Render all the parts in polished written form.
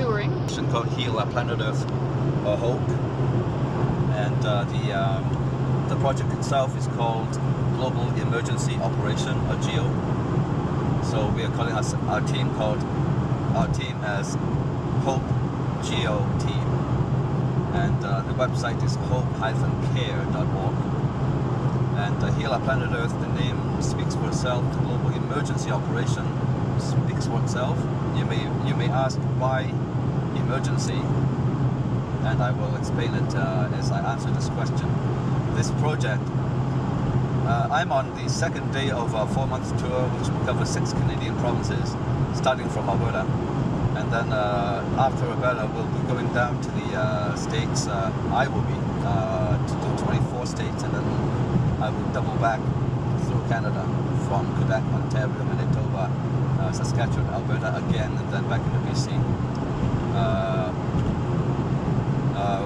touring. Called Heal Planet Earth, or HOPE, and the project itself is called Global Emergency Operation, or GEO. So we are calling our team as HOPE-GEO team, and the website is hope-care.org. And Heal Planet Earth, the name speaks for itself. The Global Emergency Operation speaks for itself. You may ask why emergency, and I will explain it as I answer this question. This project, I'm on the second day of a 4-month tour, which will cover 6 Canadian provinces, starting from Alberta. And then after Alberta, we'll be going down to the states. I will be to do 24 states, and then I will double back through Canada from Quebec, Ontario, Manitoba, Saskatchewan, Alberta again, and then back into BC.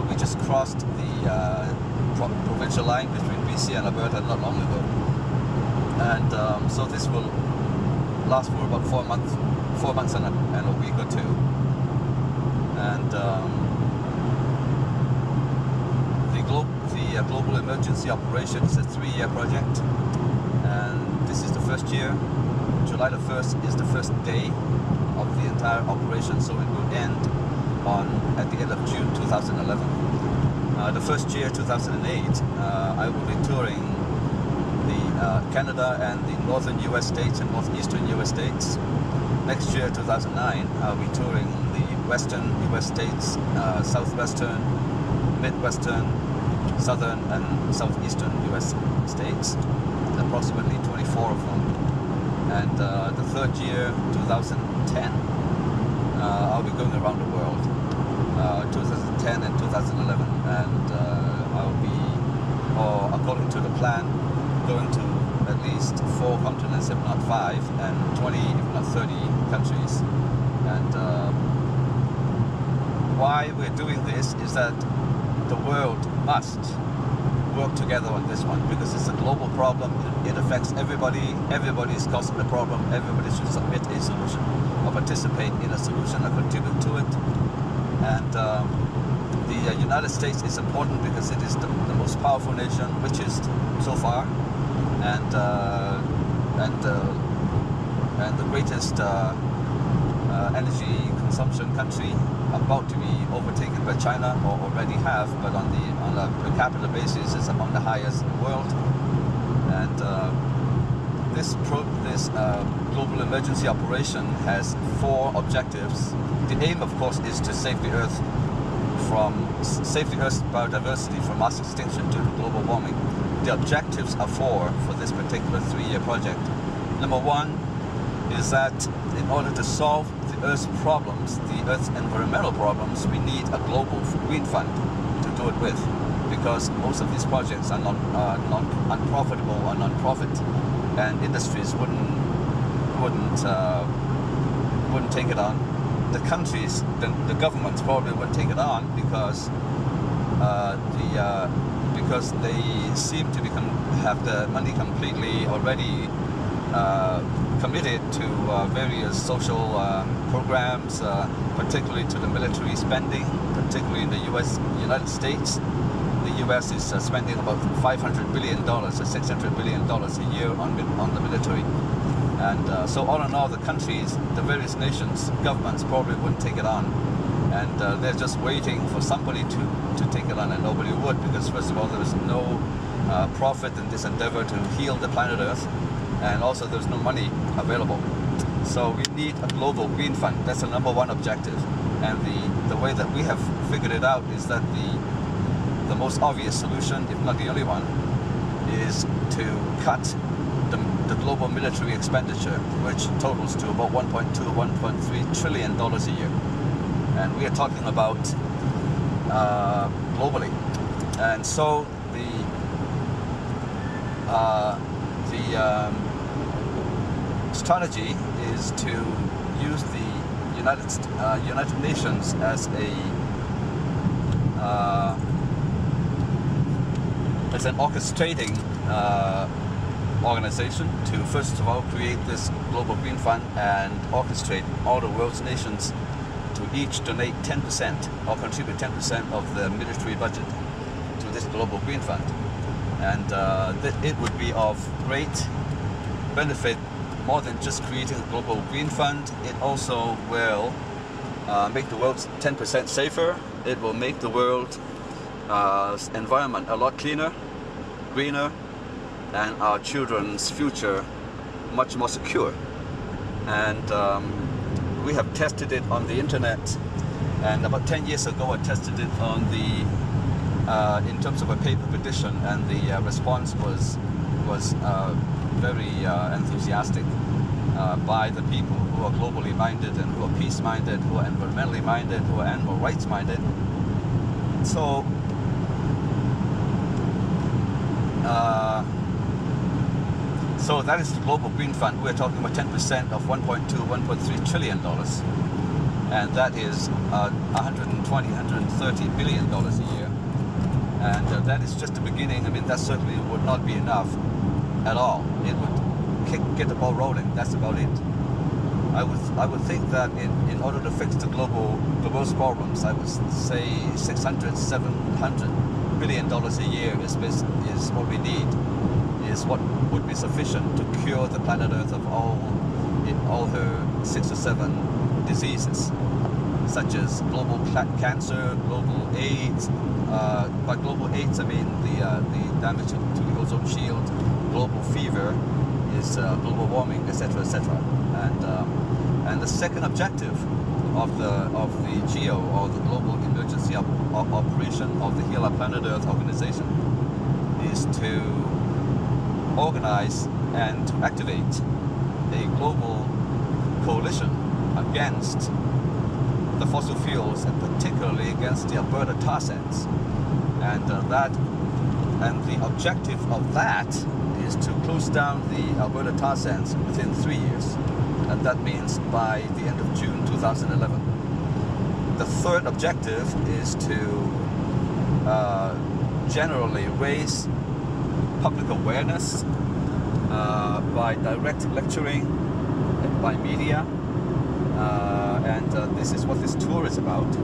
We just crossed the provincial line between BC and Alberta not long ago, and so this will last for about 4 months and a week or two. And the Global Emergency Operation is a 3-year project, and this is the first year. July the 1st is the first day of the entire operation, so it will end at the end of June 2011. The first year, 2008, I will be touring the Canada and the northern US states and northeastern US states. Next year, 2009, I'll be touring the western US states, southwestern, midwestern, southern and southeastern US states, approximately 24 of them. And the third year, 2010, I'll be going around the world, 2010 and 2011, and I'll be, or according to the plan, going to at least 4 continents, if not 5, and 20, if not 30 countries. And why we're doing this is that the world must work together on this one, because it's a global problem. It affects everybody. Everybody is causing the problem. Everybody should submit a solution, or participate in a solution, or contribute to it. And the United States is important because it is the most powerful nation, richest so far, and the greatest energy consumption country, about to be overtaken by China, or already have, but on a per capita basis is among the highest in the world. And this global emergency operation has 4 objectives. The aim, of course, is to save the Earth's biodiversity from mass extinction due to global warming. The objectives are 4 for this particular 3-year project. Number 1 is that in order to solve the Earth's problems, the Earth's environmental problems, we need a global green fund to do it with, because most of these projects are not unprofitable or non-profit, and industries wouldn't take it on. The countries, the governments probably wouldn't take it on because they seem to have the money completely already committed to various social programs, particularly to the military spending, particularly in the United States. The US is spending about $500 billion or $600 billion a year on the military. And so all in all, the countries, the various nations, governments probably wouldn't take it on. And they're just waiting for somebody to take it on, and nobody would, because first of all, there is no profit in this endeavor to heal the planet Earth, and also there's no money available. So we need a global green fund. That's the number 1 objective. And the way that we have figured it out is that the most obvious solution, if not the only one, is to cut the global military expenditure, which totals to about $1.2, $1.3 trillion a year. And we are talking about globally. And so the strategy is to use the United Nations as an orchestrating organization to first of all create this global green fund and orchestrate all the world's nations to each donate 10% or contribute 10% of the military budget to this Global Green Fund. And it would be of great benefit, more than just creating a Global Green Fund. It also will make the world 10% safer. It will make the world environment a lot cleaner, greener, and our children's future much more secure. And we have tested it on the internet, and about 10 years ago I tested it on the in terms of a paper petition, and the response was very enthusiastic by the people who are globally minded and who are peace minded, who are environmentally minded, who are animal rights minded. So so that is the Global Green Fund. We're talking about 10% of $1.3 trillion, and that is $130 billion a year. And that is just the beginning. I mean, that certainly would not be enough at all. It would get the ball rolling. That's about it. I would think that in order to fix the world's problems, I would say $700 billion a year is what we need. Is what would be sufficient to cure the planet Earth of all her 6 or 7 diseases, such as global cancer, global AIDS. By global AIDS, I mean the damage to the ozone shield, global fever, is global warming, etc., etc. And the second objective of the GEO, or the Global Emergency Operation of the Heal Our Planet Earth organization, is to organize and to activate a global coalition against the fossil fuels, and particularly against the Alberta tar sands. And the objective of that is to close down the Alberta tar sands within 3 years, and that means by the end of June 2011. The third objective is to generally raise public awareness by direct lecturing, by media, and this is what this tour is about.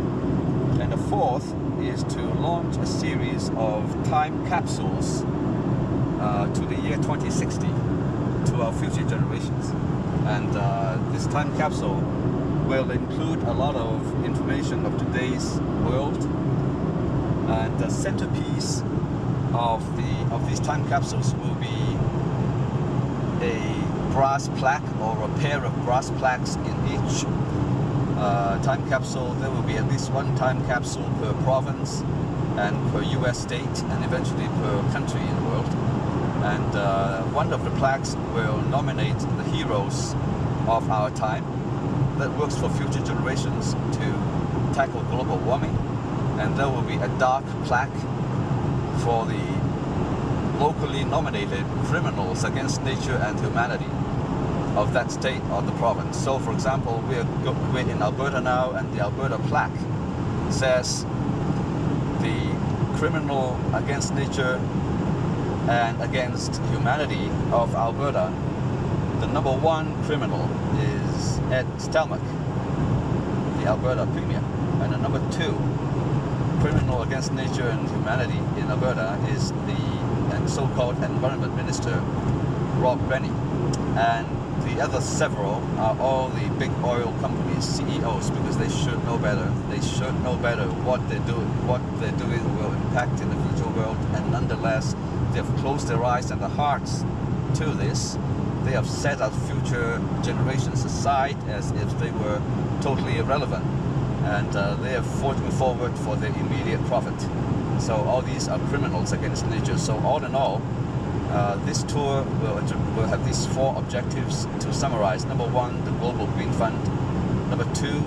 And the fourth is to launch a series of time capsules to the year 2060, to our future generations. And this time capsule will include a lot of information of today's world, and the centerpiece of these time capsules will be a brass plaque, or a pair of brass plaques in each time capsule. There will be at least one time capsule per province and per US state, and eventually per country in the world. And one of the plaques will nominate the heroes of our time that works for future generations to tackle global warming. And there will be a dark plaque for the locally nominated criminals against nature and humanity of that state or the province. So, for example, we're in Alberta now, and the Alberta plaque says the criminal against nature and against humanity of Alberta. The number 1 criminal is Ed Stelmach, the Alberta Premier, and the number 2 criminal against nature and humanity in Alberta is the so-called Environment Minister, Rob Rennie. And the other several are all the big oil companies' CEOs, because they should know better. They should know better what they're doing. What they're doing will impact in the future world, and nonetheless, they've closed their eyes and their hearts to this. They have set our future generations aside as if they were totally irrelevant, and they are forging forward for their immediate profit. So all these are criminals against nature. So all in all, this tour will have these 4 objectives to summarize. Number 1, the Global Green Fund. Number 2,